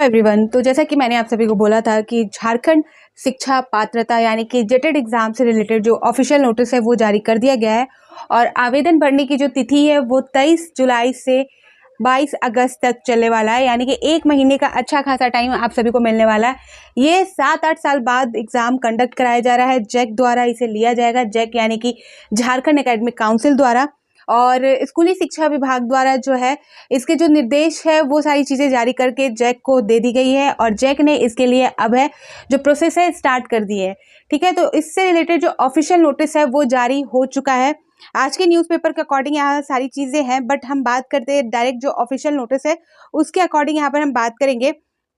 Everyone, तो जैसा कि मैंने आप सभी को बोला था कि झारखंड शिक्षा पात्रता यानी कि जेटेड एग्जाम से रिलेटेड जो ऑफिशियल नोटिस है वो जारी कर दिया गया है और आवेदन भरने की जो तिथि है वो 23 जुलाई से 22 अगस्त तक चलने वाला है। यानी कि एक महीने का अच्छा खासा टाइम आप सभी को मिलने वाला है। ये 7-8 साल बाद एग्जाम कंडक्ट कराया जा रहा है। जैक द्वारा इसे लिया जाएगा। जैक यानी कि झारखंड एकेडमिक काउंसिल द्वारा और स्कूली शिक्षा विभाग द्वारा जो है इसके जो निर्देश है वो सारी चीज़ें जारी करके जैक को दे दी गई है और जैक ने इसके लिए अब है जो प्रोसेस है स्टार्ट कर दी है। ठीक है, तो इससे रिलेटेड जो ऑफिशियल नोटिस है वो जारी हो चुका है। आज के न्यूज़पेपर के अकॉर्डिंग यहाँ सारी चीज़ें हैं, बट हम बात करते हैं डायरेक्ट जो ऑफिशियल नोटिस है उसके अकॉर्डिंग यहाँ पर हम बात करेंगे।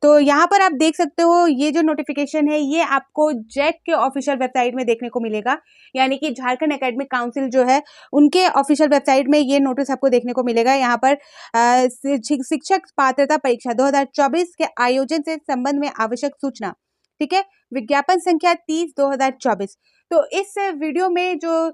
तो यहाँ पर आप देख सकते हो ये जो नोटिफिकेशन है ये आपको जैक के ऑफिशियल वेबसाइट में देखने को मिलेगा। यानी कि झारखंड एकेडमिक काउंसिल जो है उनके ऑफिशियल वेबसाइट में ये नोटिस आपको देखने को मिलेगा। यहाँ पर शिक्षक पात्रता परीक्षा 2024 के आयोजन से संबंध में आवश्यक सूचना, ठीक है, विज्ञापन संख्या 30/2024। तो इस वीडियो में जो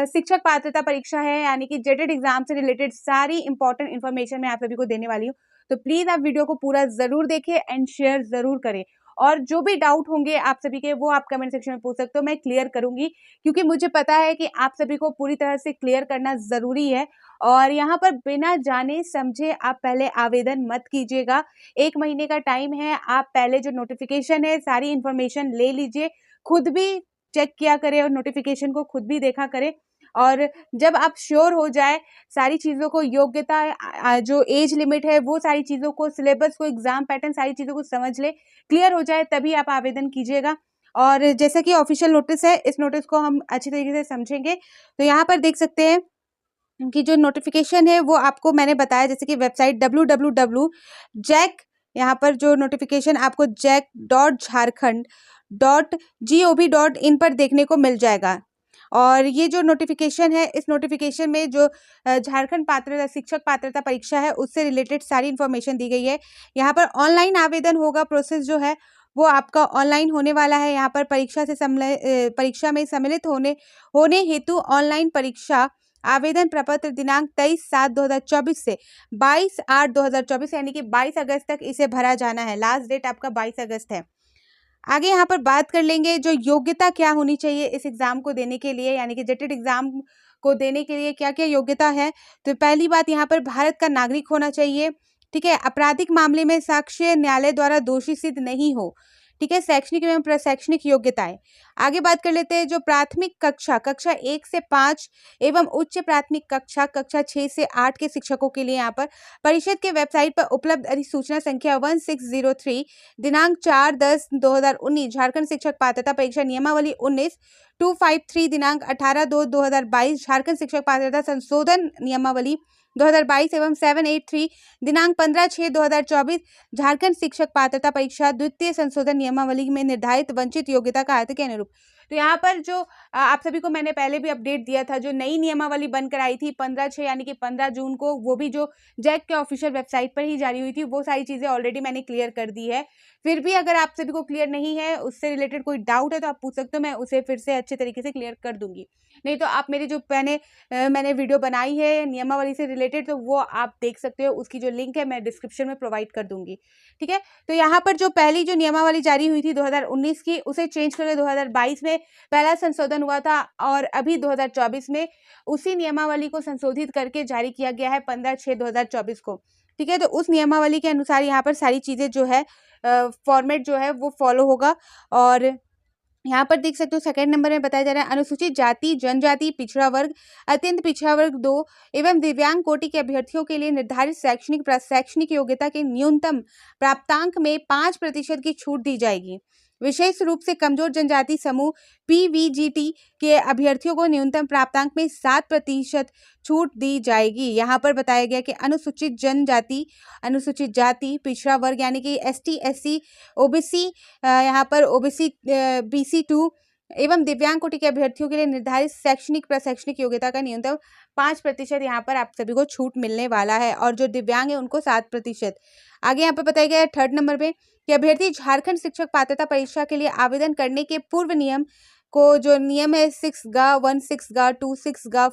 शिक्षक पात्रता परीक्षा है यानी कि जेटेड एग्जाम से रिलेटेड सारी इंपॉर्टेंट इन्फॉर्मेशन मैं आप सभी को देने वाली हूँ। तो प्लीज आप वीडियो को पूरा जरूर देखें एंड शेयर जरूर करें और जो भी डाउट होंगे आप सभी के वो आप कमेंट सेक्शन में पूछ सकते हो, मैं क्लियर करूंगी क्योंकि मुझे पता है कि आप सभी को पूरी तरह से क्लियर करना जरूरी है। और यहाँ पर बिना जाने समझे आप पहले आवेदन मत कीजिएगा। एक महीने का टाइम है, आप पहले जो नोटिफिकेशन है सारी इंफॉर्मेशन ले लीजिए, खुद भी चेक किया करें और नोटिफिकेशन को खुद भी देखा करें। और जब आप श्योर हो जाए सारी चीज़ों को, योग्यता जो एज लिमिट है वो सारी चीज़ों को, सिलेबस को, एग्जाम पैटर्न सारी चीज़ों को समझ ले, क्लियर हो जाए तभी आप आवेदन कीजिएगा। और जैसा कि ऑफिशियल नोटिस है इस नोटिस को हम अच्छी तरीके से समझेंगे। तो यहाँ पर देख सकते हैं कि जो नोटिफिकेशन है वो आपको मैंने बताया, जैसे कि वेबसाइट www.jack, यहाँ पर जो नोटिफिकेशन आपको jack.jharkhand.gov.in पर देखने को मिल जाएगा। और ये जो नोटिफिकेशन है इस नोटिफिकेशन में जो झारखंड पात्रता शिक्षक पात्रता परीक्षा है उससे रिलेटेड सारी इन्फॉर्मेशन दी गई है। यहाँ पर ऑनलाइन आवेदन होगा, प्रोसेस जो है वो आपका ऑनलाइन होने वाला है। यहाँ पर परीक्षा में सम्मिलित होने हेतु ऑनलाइन परीक्षा आवेदन प्रपत्र दिनांक 23/7/2024 से 22/8/2024 यानी कि 22 अगस्त तक इसे भरा जाना है। लास्ट डेट आपका 22 अगस्त है। आगे यहाँ पर बात कर लेंगे जो योग्यता क्या होनी चाहिए इस एग्जाम को देने के लिए, यानी कि जेटेड एग्जाम को देने के लिए क्या क्या योग्यता है। तो पहली बात यहाँ पर भारत का नागरिक होना चाहिए, ठीक है, आपराधिक मामले में साक्ष्य न्यायालय द्वारा दोषी सिद्ध नहीं हो, ठीक है, शैक्षणिक एवं प्रशैक्षणिक योग्यताएं। आगे बात कर लेते हैं जो प्राथमिक कक्षा 1 से 5 एवं उच्च प्राथमिक कक्षा 6 से 8 के शिक्षकों के लिए यहाँ पर परिषद के वेबसाइट पर उपलब्ध अधिसूचना संख्या 1603 दिनांक 4/10/2019 झारखंड शिक्षक पात्रता परीक्षा नियमावली 19/253 दिनांक 18/2/2022 झारखंड शिक्षक पात्रता संशोधन नियमावली 2022 एवं 783 दिनांक 15/6/2024 झारखंड शिक्षक पात्रता परीक्षा द्वितीय संशोधन नियमावली में निर्धारित वंचित योग्यता का अर्थ के अनुरूप। तो यहाँ पर जो आप सभी को मैंने पहले भी अपडेट दिया था, जो नई नियमावली बनकर आई थी 15/6 यानी कि 15 जून को, वो भी जो जैक के ऑफिशियल वेबसाइट पर ही जारी हुई थी, वो सारी चीज़ें ऑलरेडी मैंने क्लियर कर दी है। फिर भी अगर आप सभी को क्लियर नहीं है, उससे रिलेटेड कोई डाउट है तो आप पूछ सकते हो, मैं उसे फिर से अच्छे तरीके से क्लियर कर दूंगी। नहीं तो आप मेरी जो मैंने वीडियो बनाई है नियमावली से रिलेटेड तो वो आप देख सकते हो, उसकी जो लिंक है मैं डिस्क्रिप्शन में प्रोवाइड कर दूंगी, ठीक है। तो यहाँ पर जो पहली जो नियमावली जारी हुई थी 2019 की, उसे चेंज करके 2022 में पहला संशोधन हुआ था और अभी 2024 में उसी नियमावली को संशोधित करके जारी किया गया है 15/6/2024 को, ठीक है। तो उस नियमावली के अनुसार यहाँ पर सारी चीज़ें जो है फॉर्मेट जो है वो फॉलो होगा। और यहाँ पर देख सकते हो सेकंड नंबर में बताया जा रहा है अनुसूचित जाति, जनजाति, पिछड़ा वर्ग, अत्यंत पिछड़ा वर्ग 2 एवं दिव्यांग कोटि के अभ्यर्थियों के लिए निर्धारित शैक्षणिक प्रशैक्षणिक योग्यता के न्यूनतम प्राप्तांक में 5% की छूट दी जाएगी। विशेष रूप से कमजोर जनजाति समूह PVGT के अभ्यर्थियों को न्यूनतम प्राप्तांक में 7% छूट दी जाएगी। यहाँ पर बताया गया कि अनुसूचित जनजाति, अनुसूचित जाति, पिछड़ा वर्ग यानी कि ST SC OBC, यहाँ पर OBC BC2 एवं दिव्यांग कोटि के अभ्यर्थियों के लिए निर्धारित शैक्षणिक प्रशैक्षणिक योग्यता का न्यूनतम 5% यहाँ पर आप सभी को छूट मिलने वाला है और जो दिव्यांग है उनको 7%। आगे यहाँ पर बताया गया है थर्ड नंबर पे कि अभ्यर्थी झारखंड शिक्षक पात्रता परीक्षा के लिए आवेदन करने के पूर्व नियम को जो नियम है 6गा 16गा 26गा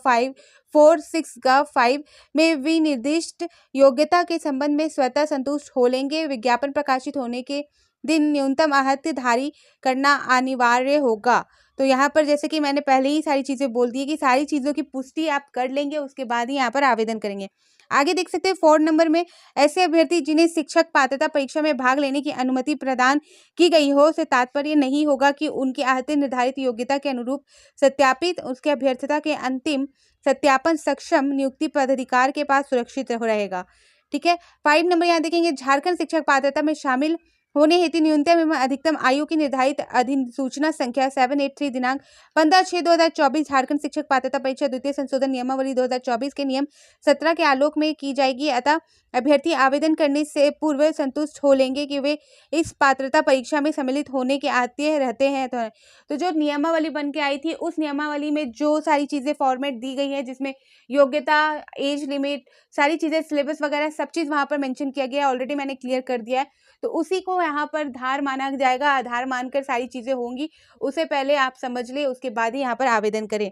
6गा 5 में विनिर्दिष्ट योग्यता के संबंध में स्वतः संतुष्ट हो लेंगे। विज्ञापन प्रकाशित होने के दिन न्यूनतम आहत्य धारी करना अनिवार्य होगा। तो यहाँ पर जैसे कि मैंने पहले ही सारी चीज़ें बोल दी है कि सारी चीज़ों की पुष्टि आप कर लेंगे, उसके बाद ही यहाँ पर आवेदन करेंगे। आगे देख सकते हैं 4 नंबर में, ऐसे अभ्यर्थी जिन्हें शिक्षक पात्रता परीक्षा में भाग लेने की अनुमति प्रदान की गई हो से तात्पर्य नहीं होगा कि उनकी आहत्य निर्धारित योग्यता के अनुरूप सत्यापित उसके अभ्यर्थता के अंतिम सत्यापन सक्षम नियुक्ति पदाधिकार के पास सुरक्षित रहेगा। ठीक है। 5 नंबर यहाँ देखेंगे, झारखंड शिक्षक पात्रता में शामिल होने हेतु न्यूनतम एवं अधिकतम आयु की निर्धारित अधिसूचना संख्या 783 दिनांक 15/6/2024 झारखंड शिक्षक पात्रता परीक्षा द्वितीय संशोधन नियमावली 2024 के नियम 17 के आलोक में की जाएगी। अतः अभ्यर्थी आवेदन करने से पूर्व संतुष्ट हो लेंगे कि वे इस पात्रता परीक्षा में सम्मिलित होने के आते रहते हैं। तो जो नियमावली बन के आई थी, उस नियमावली में जो सारी चीज़ें फॉर्मेट दी गई है, जिसमें योग्यता, एज लिमिट, सारी चीज़ें, सिलेबस वगैरह सब चीज़ वहाँ पर मेंशन किया गया है। ऑलरेडी मैंने क्लियर कर दिया है, तो उसी को यहाँ पर धार माना जाएगा। आधार मानकर सारी चीज़ें होंगी, उसे पहले आप समझ ले, उसके बाद ही यहाँ पर आवेदन करें।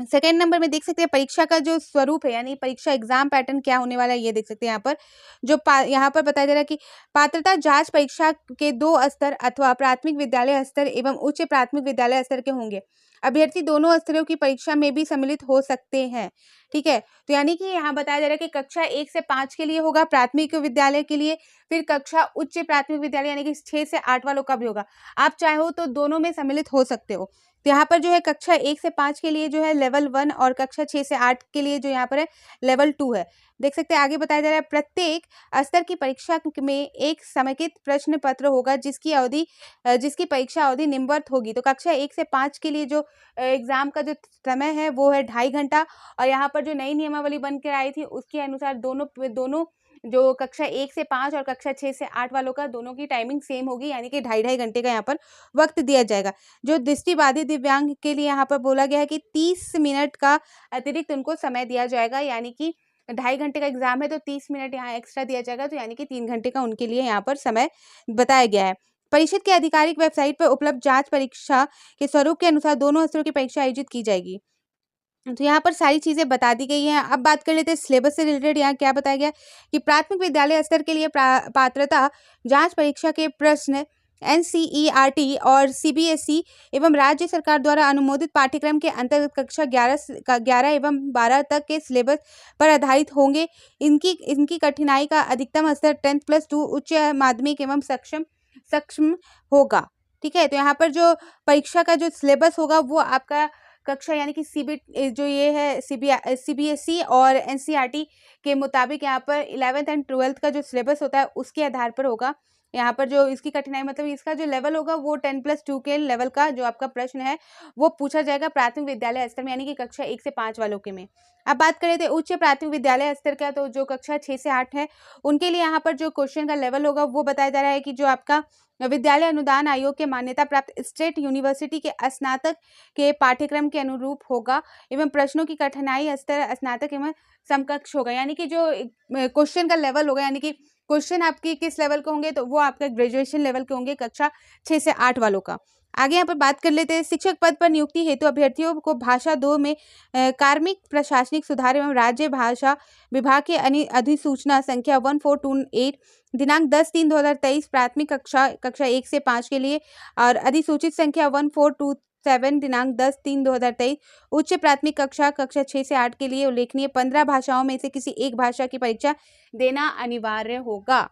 सेकेंड नंबर में देख सकते हैं परीक्षा का जो स्वरूप है, यानी परीक्षा एग्जाम पैटर्न क्या होने वाला है, ये देख सकते हैं यहाँ पर। जो यहाँ पर बताया जा रहा है कि पात्रता जांच परीक्षा के 2 स्तर अथवा प्राथमिक विद्यालय स्तर एवं उच्च प्राथमिक विद्यालय स्तर के होंगे। अभ्यर्थी दोनों स्तरों की परीक्षा में भी सम्मिलित हो सकते हैं। ठीक है। तो यानी कि यहाँ बताया जा रहा है कि कक्षा 1 से 5 के लिए होगा प्राथमिक विद्यालय के लिए, फिर कक्षा उच्च प्राथमिक विद्यालय यानी कि 6 से 8 वालों का भी होगा। आप चाहो तो दोनों में सम्मिलित हो सकते हो। तो यहाँ पर जो है कक्षा 1 से 5 के लिए जो है लेवल 1 और कक्षा 6 से 8 के लिए जो यहाँ पर है लेवल 2 है। देख सकते हैं आगे बताया जा रहा है, प्रत्येक स्तर की परीक्षा में एक समेकित प्रश्न पत्र होगा जिसकी परीक्षा अवधि निम्नवत होगी। तो कक्षा 1 से 5 के लिए जो एग्जाम का जो समय है वो है 2.5 घंटा, और यहाँ पर जो नई नियमावली बन कर आई थी उसके अनुसार दोनों जो कक्षा 1 से 5 और कक्षा 6 से 8 वालों का दोनों की टाइमिंग सेम होगी, यानी कि 2.5 घंटे का यहाँ पर वक्त दिया जाएगा। जो दृष्टिबाधित दिव्यांग के लिए यहाँ पर बोला गया है कि 30 मिनट का अतिरिक्त उनको समय दिया जाएगा, यानी कि 2.5 घंटे का एग्जाम है तो 30 मिनट यहाँ एक्स्ट्रा दिया जाएगा, तो यानी कि 3 घंटे का उनके लिए यहाँ पर समय बताया गया है। परिषद की आधिकारिक वेबसाइट पर उपलब्ध जांच परीक्षा के स्वरूप के अनुसार दोनों स्तरों की परीक्षा आयोजित की जाएगी। तो यहाँ पर सारी चीज़ें बता दी गई हैं। अब बात कर लेते हैं सिलेबस से रिलेटेड। यहाँ क्या बताया गया कि प्राथमिक विद्यालय स्तर के लिए पात्रता जांच परीक्षा के प्रश्न NCERT और CBSE एवं राज्य सरकार द्वारा अनुमोदित पाठ्यक्रम के अंतर्गत कक्षा 11 एवं 12 तक के सिलेबस पर आधारित होंगे। इनकी कठिनाई का अधिकतम स्तर 10+2 उच्च माध्यमिक एवं सक्षम होगा। ठीक है। तो यहाँ पर जो परीक्षा का जो सिलेबस होगा वो आपका कक्षा यानी कि CBSE और NCERT के मुताबिक यहाँ पर 11th एंड 12th का जो सिलेबस होता है उसके आधार पर होगा। यहाँ पर जो इसकी कठिनाई मतलब इसका जो लेवल होगा वो 10+2 के लेवल का जो आपका प्रश्न है वो पूछा जाएगा प्राथमिक विद्यालय स्तर में, यानी कि कक्षा 1 से 5 वालों के में। अब बात करें तो उच्च प्राथमिक विद्यालय स्तर का, तो जो कक्षा 6 से 8 है उनके लिए यहाँ पर जो क्वेश्चन का लेवल होगा वो बताया जा रहा है कि जो आपका विद्यालय अनुदान आयोग के मान्यता प्राप्त स्टेट यूनिवर्सिटी के स्नातक के पाठ्यक्रम के अनुरूप होगा एवं प्रश्नों की कठिनाई स्तर स्नातक एवं समकक्ष होगा। यानी कि जो क्वेश्चन का लेवल होगा, यानी कि क्वेश्चन आपके किस लेवल के होंगे, तो वो आपका ग्रेजुएशन लेवल के होंगे कक्षा 6 से 8 वालों का। आगे यहाँ पर बात कर लेते हैं शिक्षक पद पर नियुक्ति हेतु अभ्यर्थियों को भाषा 2 में कार्मिक प्रशासनिक सुधार एवं राज्य भाषा विभाग की अधिसूचना संख्या 1428 दिनांक 10/3/2023 प्राथमिक कक्षा 1 से 5 के लिए और अधिसूचित संख्या 1427 दिनांक 10/3/2023 उच्च प्राथमिक कक्षा 6 से 8 के लिए उल्लेखनीय 15 भाषाओं में से किसी एक भाषा की परीक्षा देना अनिवार्य होगा।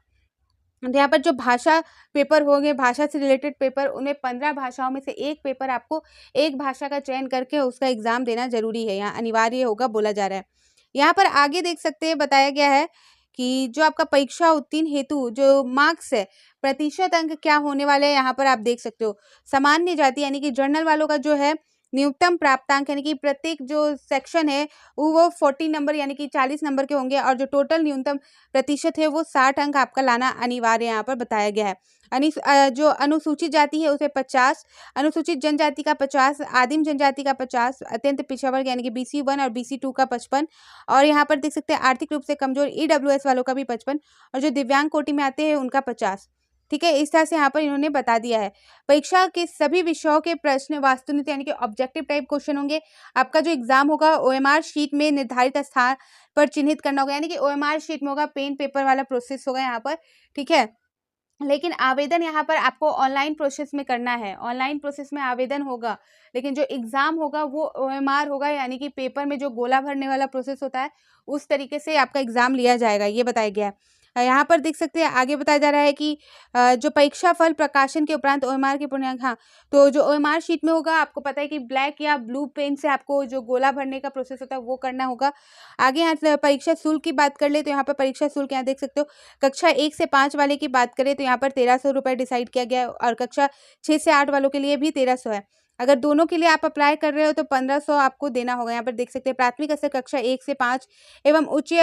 यहाँ पर जो भाषा पेपर होंगे, भाषा से रिलेटेड पेपर, उन्हें 15 भाषाओं में से एक पेपर आपको एक भाषा का चयन करके उसका एग्जाम देना जरूरी है, यहाँ अनिवार्य होगा बोला जा रहा है। यहाँ पर आगे देख सकते हैं बताया गया है कि जो आपका परीक्षा उत्तीर्ण हेतु जो मार्क्स है, प्रतिशत अंक क्या होने वाले हैं, यहाँ पर आप देख सकते हो। सामान्य जाति यानी कि जर्नल वालों का जो है न्यूनतम प्राप्तांक यानी कि प्रत्येक जो सेक्शन है वो 40 नंबर यानी कि 40 नंबर के होंगे, और जो टोटल न्यूनतम प्रतिशत है वो 60 अंक आपका लाना अनिवार्य यहाँ पर बताया गया है। जो अनुसूचित जाति है उसे 50, अनुसूचित जनजाति का 50, आदिम जनजाति का 50, अत्यंत पिछड़ा वर्ग यानी कि BC1 और BC2 का 55, और यहाँ पर देख सकते हैं आर्थिक रूप से कमजोर EWS वालों का भी 55, और जो दिव्यांग कोटि में आते हैं उनका 50। ठीक है, इस तरह से यहाँ पर इन्होंने बता दिया है। परीक्षा के सभी विषयों के प्रश्न वास्तुनिष्ठ यानी कि ऑब्जेक्टिव टाइप क्वेश्चन होंगे। आपका जो एग्जाम होगा ओएमआर शीट में निर्धारित स्थान पर चिन्हित करना होगा, यानी कि ओएमआर शीट में होगा, पेन पेपर वाला प्रोसेस होगा यहाँ पर, ठीक है। लेकिन आवेदन यहाँ पर आपको ऑनलाइन प्रोसेस में करना है, ऑनलाइन प्रोसेस में आवेदन होगा, लेकिन जो एग्जाम होगा वो ओएमआर होगा, यानी कि पेपर में जो गोला भरने वाला प्रोसेस होता है उस तरीके से आपका एग्जाम लिया जाएगा, ये बताया गया है। यहाँ पर देख सकते हैं आगे बताया जा रहा है कि जो परीक्षा फल प्रकाशन के उपरांत ओएमआर के पूर्णांक, हाँ, तो जो ओएमआर शीट में होगा आपको पता है कि ब्लैक या ब्लू पेन से आपको जो गोला भरने का प्रोसेस होता है वो करना होगा। आगे यहाँ से परीक्षा शुल्क की बात कर ले तो यहाँ पर परीक्षा शुल्क यहाँ देख सकते हो, कक्षा 1 से 5 वाले की बात करें तो यहाँ पर 1300 रुपये डिसाइड किया गया है, और कक्षा 6 से 8 वालों के लिए भी 1300 है। अगर दोनों के लिए आप अप्लाई कर रहे हो तो 1500 आपको देना होगा। यहाँ पर देख सकते हैं प्राथमिक स्तर कक्षा 1 से 5 एवं उच्च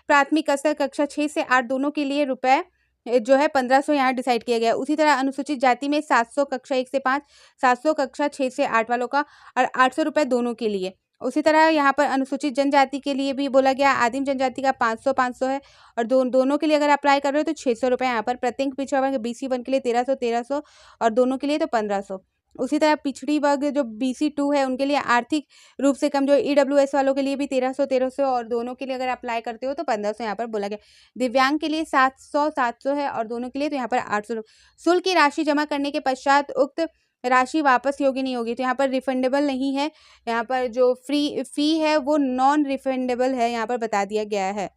प्राथमिक स्तर कक्षा 6 से 8 दोनों के लिए रुपए जो है 1500 यहाँ डिसाइड किया गया है। उसी तरह अनुसूचित जाति में 700 कक्षा 1 से 5, 700 कक्षा 6 से 8 वालों का, और 800 रुपये दोनों के लिए। उसी तरह यहाँ पर अनुसूचित जनजाति के लिए भी बोला गया, आदिम जनजाति का 500 है, और दोनों के लिए अगर अप्लाई कर रहे हो तो 600 रुपये यहाँ पर। प्रत्येक पिछड़ा वर्ग BC1 के लिए 1300 और दोनों के लिए तो 1500। उसी तरह पिछड़ी वर्ग जो BC2 है उनके लिए आर्थिक रूप से कमजोर EWS वालों के लिए भी 1300 और दोनों के लिए अगर अप्लाई करते हो तो 1500 यहाँ पर बोला गया। दिव्यांग के लिए 700 है और दोनों के लिए तो यहाँ पर 800। शुल्क की राशि जमा करने के पश्चात उक्त राशि वापस योग्य नहीं होगी, तो यहाँ पर रिफंडेबल नहीं है। यहाँ पर जो फी है वो नॉन रिफंडेबल है, यहाँ पर बता दिया गया है।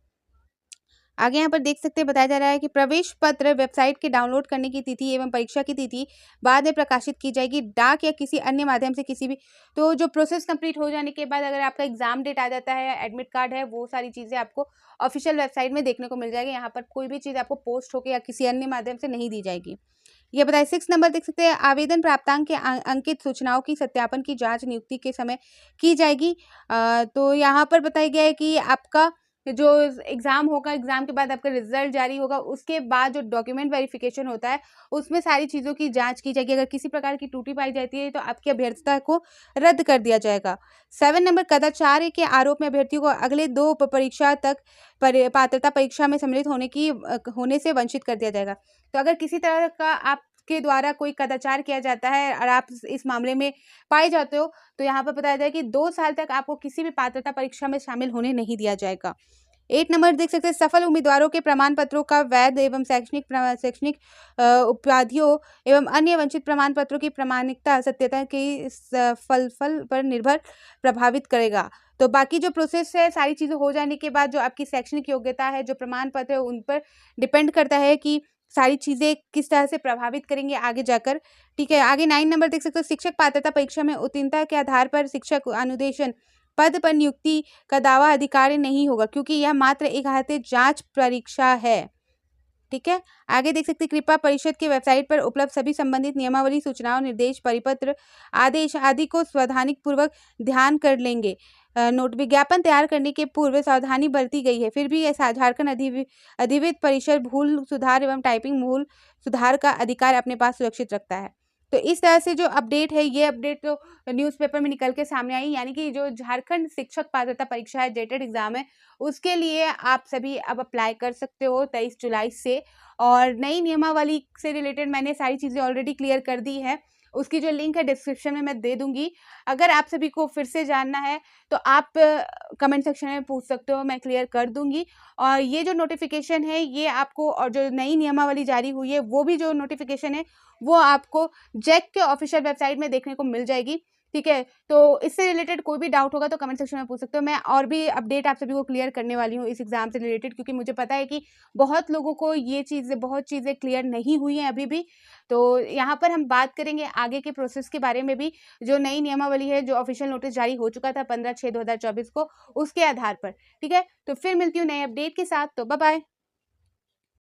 आगे यहाँ पर देख सकते हैं बताया जा रहा है कि प्रवेश पत्र वेबसाइट के डाउनलोड करने की तिथि एवं परीक्षा की तिथि बाद में प्रकाशित की जाएगी, डाक या किसी अन्य माध्यम से किसी भी। तो जो प्रोसेस कंप्लीट हो जाने के बाद अगर आपका एग्जाम डेट आ जाता है, एडमिट कार्ड है, वो सारी चीज़ें आपको ऑफिशियल वेबसाइट में देखने को मिल जाएगी। यहाँ पर कोई भी चीज़ आपको पोस्ट होकर या किसी अन्य माध्यम से नहीं दी जाएगी। ये बताए 6 नंबर देख सकते हैं, आवेदन प्राप्तांक के अंकित सूचनाओं की सत्यापन की जांच नियुक्ति के समय की जाएगी। तो यहाँ पर बताया गया है कि आपका जो एग्ज़ाम होगा, एग्ज़ाम के बाद आपका रिजल्ट जारी होगा, उसके बाद जो डॉक्यूमेंट वेरिफिकेशन होता है उसमें सारी चीज़ों की जांच की जाएगी। अगर किसी प्रकार की त्रुटि पाई जाती है तो आपकी अभ्यर्थता को रद्द कर दिया जाएगा। 7 नंबर, कदाचार के आरोप में अभ्यर्थियों को अगले 2 परीक्षा तक पात्रता परीक्षा में सम्मिलित होने से वंचित कर दिया जाएगा। तो अगर किसी तरह का आपके द्वारा कोई कदाचार किया जाता है और आप इस मामले में पाए जाते हो तो यहाँ पर बताया जाए कि 2 साल तक आपको किसी भी पात्रता परीक्षा में शामिल होने नहीं दिया जाएगा। 8 नंबर देख सकते हैं, सफल उम्मीदवारों के प्रमाण पत्रों का वैध एवं शैक्षणिक उपाधियों एवं अन्य वंचित प्रमाण पत्रों की प्रामाणिकता सत्यता की फल पर निर्भर प्रभावित करेगा। तो बाकी जो प्रोसेस है सारी चीज़ें हो जाने के बाद जो आपकी शैक्षणिक योग्यता है, जो प्रमाण पत्र है, उन पर डिपेंड करता है कि सारी चीज़ें किस तरह से प्रभावित करेंगे आगे जाकर, ठीक है। आगे 9 नंबर देख सकते हो, शिक्षक पात्रता परीक्षा में उत्तीर्णता के आधार पर शिक्षक अनुदेशन पद पर नियुक्ति का दावा अधिकारी नहीं होगा, क्योंकि यह मात्र एक आधार जांच परीक्षा है, ठीक है। आगे देख सकते हैं, कृपा परिषद के वेबसाइट पर उपलब्ध सभी संबंधित नियमावली, सूचनाओं, निर्देश, परिपत्र, आदेश आदि को सावधानी पूर्वक ध्यान कर लेंगे। नोट, विज्ञापन तैयार करने के पूर्व सावधानी बरती गई है, फिर भी झारखंड अधिविद्य परिषद भूल सुधार एवं टाइपिंग भूल सुधार का अधिकार अपने पास सुरक्षित रखता है। तो इस तरह से जो अपडेट है, ये अपडेट तो न्यूज़पेपर में निकल के सामने आई, यानी कि जो झारखंड शिक्षक पात्रता परीक्षा है, जेटेड एग्जाम है, उसके लिए आप सभी अब अप्लाई कर सकते हो 23 जुलाई से। और नई नियमावली से रिलेटेड मैंने सारी चीज़ें ऑलरेडी क्लियर कर दी है, उसकी जो लिंक है डिस्क्रिप्शन में मैं दे दूंगी। अगर आप सभी को फिर से जानना है तो आप कमेंट सेक्शन में पूछ सकते हो, मैं क्लियर कर दूंगी। और ये जो नोटिफिकेशन है ये आपको, और जो नई नियमावली जारी हुई है वो भी जो नोटिफिकेशन है वो आपको जैक के ऑफिशियल वेबसाइट में देखने को मिल जाएगी, ठीक है। तो इससे रिलेटेड कोई भी डाउट होगा तो कमेंट सेक्शन में पूछ सकते हो। मैं और भी अपडेट आप सभी को क्लियर करने वाली हूँ इस एग्जाम से रिलेटेड, क्योंकि मुझे पता है कि बहुत लोगों को ये चीज़ें, बहुत चीज़ें क्लियर नहीं हुई हैं अभी भी। तो यहाँ पर हम बात करेंगे आगे के प्रोसेस के बारे में भी, जो नई नियमावली है, जो ऑफिशियल नोटिस जारी हो चुका था 15/6/2024 को, उसके आधार पर, ठीक है। तो फिर मिलती हूँ नए अपडेट के साथ, तो बाय बाय।